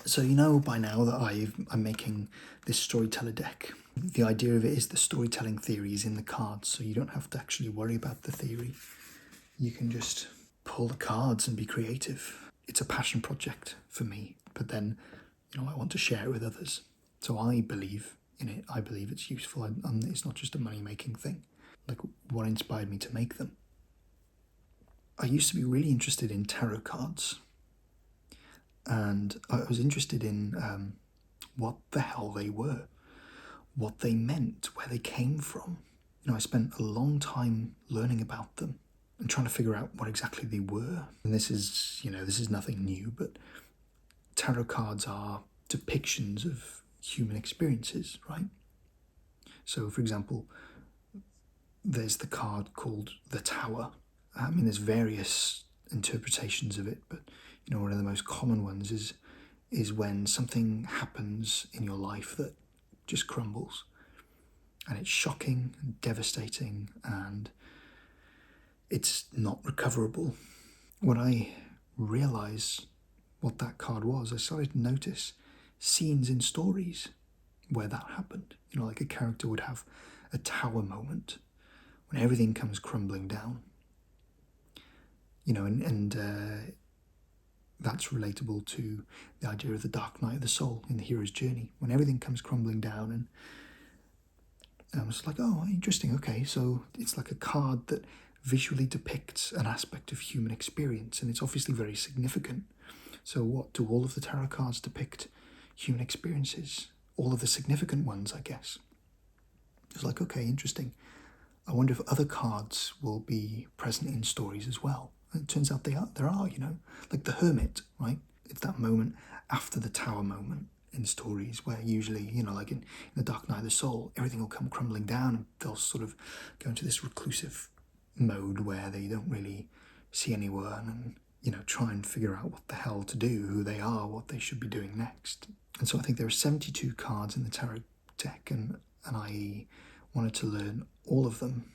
So you know by now that I'm making this storyteller deck. The idea of it is the storytelling theory is in the cards, so you don't have to actually worry about the theory. You can just pull the cards and be creative. It's a passion project for me, but then, I want to share it with others. So I believe in it. I believe it's useful, and it's not just a money-making thing. Like, what inspired me to make them? I used to be really interested in tarot cards, and I was interested in what the hell they were, what they meant, where they came from. I spent a long time learning about them and trying to figure out what exactly they were. And this is nothing new, but tarot cards are depictions of human experiences, right? So, for example, there's the card called the Tower. There's various interpretations of it, but one of the most common ones is when something happens in your life that just crumbles, and it's shocking and devastating, and it's not recoverable. When I realised what that card was, I started to notice scenes in stories where that happened. Like a character would have a tower moment when everything comes crumbling down. And that's relatable to the idea of the dark night of the soul in the hero's journey, when everything comes crumbling down. And it's like, oh, interesting, okay, so it's like a card that visually depicts an aspect of human experience, and it's obviously very significant. So what do all of the tarot cards depict? Human experiences, all of the significant ones, I guess. It's like, okay, interesting. I wonder if other cards will be present in stories as well. And it turns out there are, like the Hermit, right? It's that moment after the Tower moment in stories where usually, like in the Dark Night of the Soul, everything will come crumbling down and they'll sort of go into this reclusive mode where they don't really see anyone and, try and figure out what the hell to do, who they are, what they should be doing next. And so I think there are 72 cards in the tarot deck, and I wanted to learn all of them,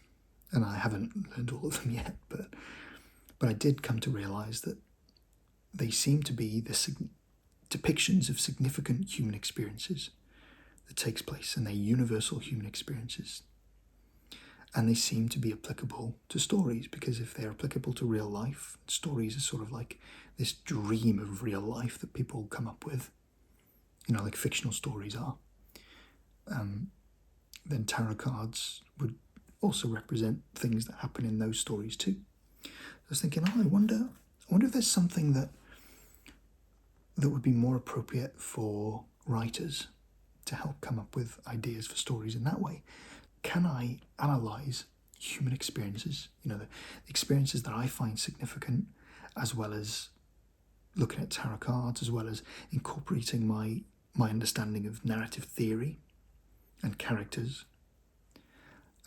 and I haven't learned all of them yet, but I did come to realise that they seem to be the depictions of significant human experiences that takes place, and they're universal human experiences. And they seem to be applicable to stories, because if they're applicable to real life, stories are sort of like this dream of real life that people come up with, like fictional stories are. Then tarot cards would also represent things that happen in those stories too. I was thinking, I wonder if there's something that would be more appropriate for writers to help come up with ideas for stories in that way. Can I analyse human experiences, the experiences that I find significant, as well as looking at tarot cards, as well as incorporating my understanding of narrative theory and characters,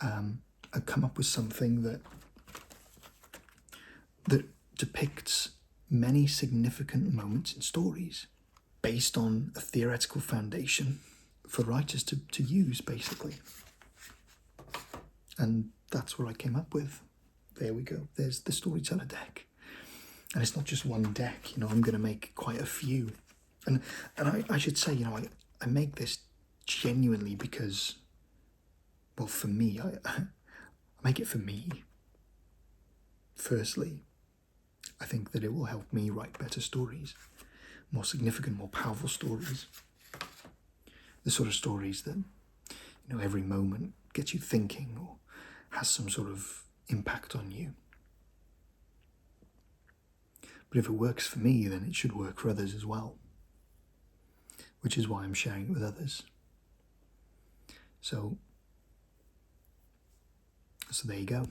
and come up with something that depicts many significant moments in stories based on a theoretical foundation for writers to use, basically. And that's what I came up with. There we go. There's the Storyteller deck. And it's not just one deck, I'm going to make quite a few. And I should say, I make this genuinely because, well, for me, I make it for me. Firstly, I think that it will help me write better stories, more significant, more powerful stories. The sort of stories that, every moment gets you thinking or has some sort of impact on you. But if it works for me, then it should work for others as well, which is why I'm sharing it with others. So there you go.